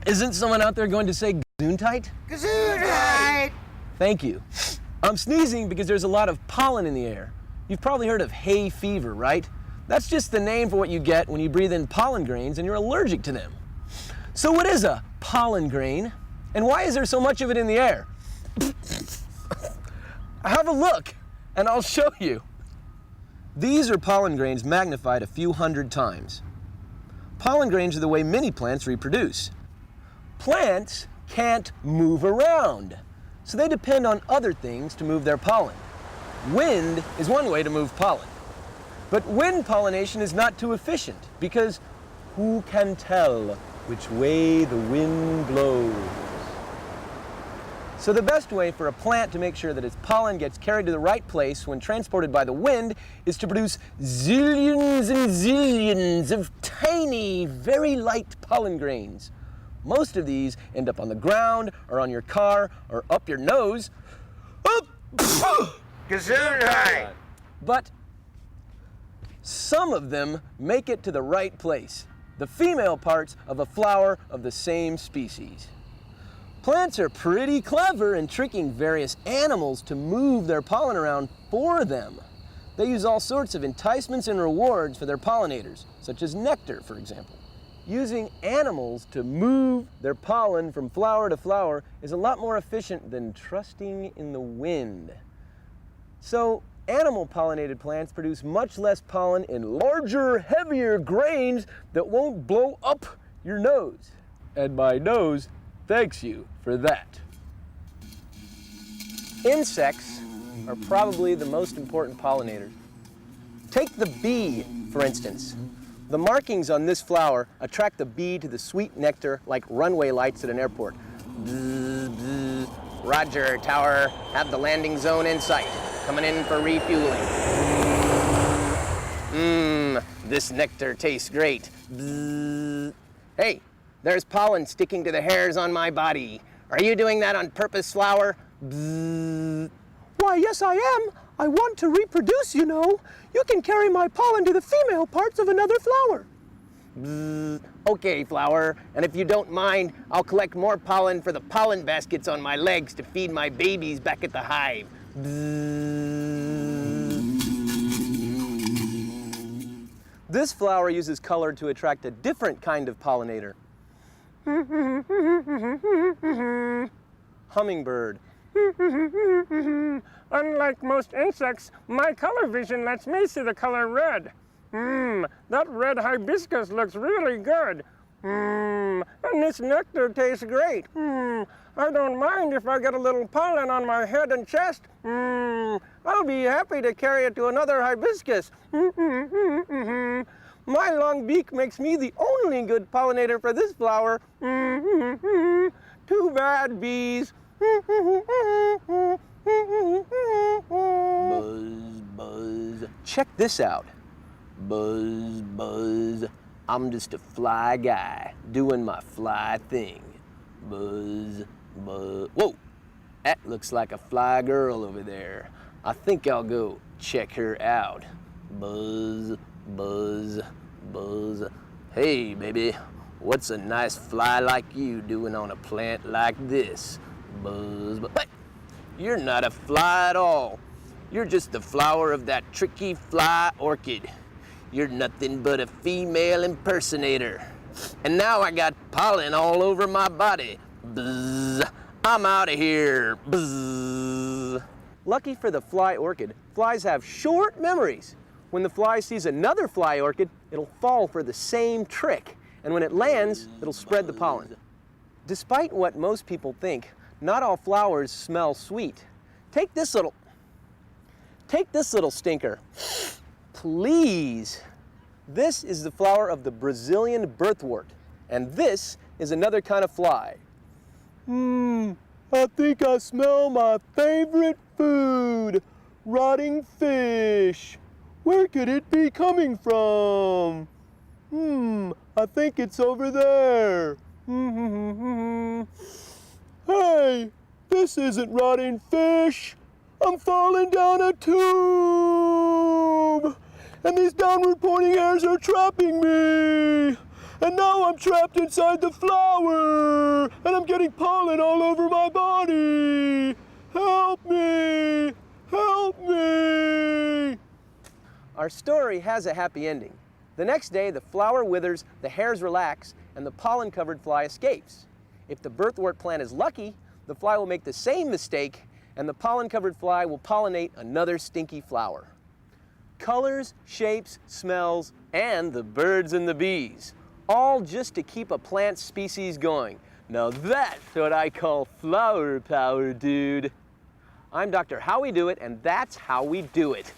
Isn't someone out there going to say Gesundheit? Gesundheit! Thank you. I'm sneezing because there's a lot of pollen in the air. You've probably heard of hay fever, right? That's just the name for what you get when you breathe in pollen grains and you're allergic to them. So what is a pollen grain? And why is there so much of it in the air? Have a look, and I'll show you. These are pollen grains magnified a few hundred times. Pollen grains are the way many plants reproduce. Plants can't move around, so they depend on other things to move their pollen. Wind is one way to move pollen. But wind pollination is not too efficient because who can tell which way the wind blows? So the best way for a plant to make sure that its pollen gets carried to the right place when transported by the wind is to produce zillions and zillions of tiny, very light pollen grains. Most of these end up on the ground or on your car or up your nose. Gesundheit! But some of them make it to the right place, the female parts of a flower of the same species. Plants are pretty clever in tricking various animals to move their pollen around for them. They use all sorts of enticements and rewards for their pollinators, such as nectar, for example. Using animals to move their pollen from flower to flower is a lot more efficient than trusting in the wind. So, animal-pollinated plants produce much less pollen in larger, heavier grains that won't blow up your nose. And my nose thanks you for that. Insects are probably the most important pollinators. Take the bee, for instance. The markings on this flower attract the bee to the sweet nectar like runway lights at an airport. Bzz, bzz. Roger, tower, have the landing zone in sight. Coming in for refueling. This nectar tastes great. Bzz. Hey, there's pollen sticking to the hairs on my body. Are you doing that on purpose, flower? Bzz. Why, yes, I am. I want to reproduce, you know. You can carry my pollen to the female parts of another flower. Bzz. Okay, flower, and if you don't mind, I'll collect more pollen for the pollen baskets on my legs to feed my babies back at the hive. Bzz. This flower uses color to attract a different kind of pollinator. Hummingbird. Unlike most insects, my color vision lets me see the color red. That red hibiscus looks really good. And this nectar tastes great. I don't mind if I get a little pollen on my head and chest. I'll be happy to carry it to another hibiscus. My long beak makes me the only good pollinator for this flower. Too bad, bees. Buzz, buzz. Check this out. Buzz, buzz. I'm just a fly guy doing my fly thing. Buzz, buzz. Whoa, that looks like a fly girl over there. I think I'll go check her out. Buzz, buzz, buzz. Hey, baby, what's a nice fly like you doing on a plant like this? Buzz, buzz. But you're not a fly at all. You're just the flower of that tricky fly orchid. You're nothing but a female impersonator. And now I got pollen all over my body. Bzz. I'm out of here. Bzz. Lucky for the fly orchid, flies have short memories. When the fly sees another fly orchid, it'll fall for the same trick. And when it lands, it'll spread the pollen. Despite what most people think, not all flowers smell sweet. Take this little stinker. Please. This is the flower of the Brazilian birthwort, and this is another kind of fly. I think I smell my favorite food, rotting fish. Where could it be coming from? I think it's over there. Hey, this isn't rotting fish. I'm falling down a tube. and these downward pointing hairs are trapping me. And now I'm trapped inside the flower, and I'm getting pollen all over my body. Help me! Help me! Our story has a happy ending. The next day, the flower withers, the hairs relax, and the pollen-covered fly escapes. If the birthwort plant is lucky, the fly will make the same mistake, and the pollen-covered fly will pollinate another stinky flower. Colors, shapes, smells, and the birds and the bees, all just to keep a plant species going. Now that's what I call flower power, dude. I'm Dr. Howie Do It, and that's how we do it.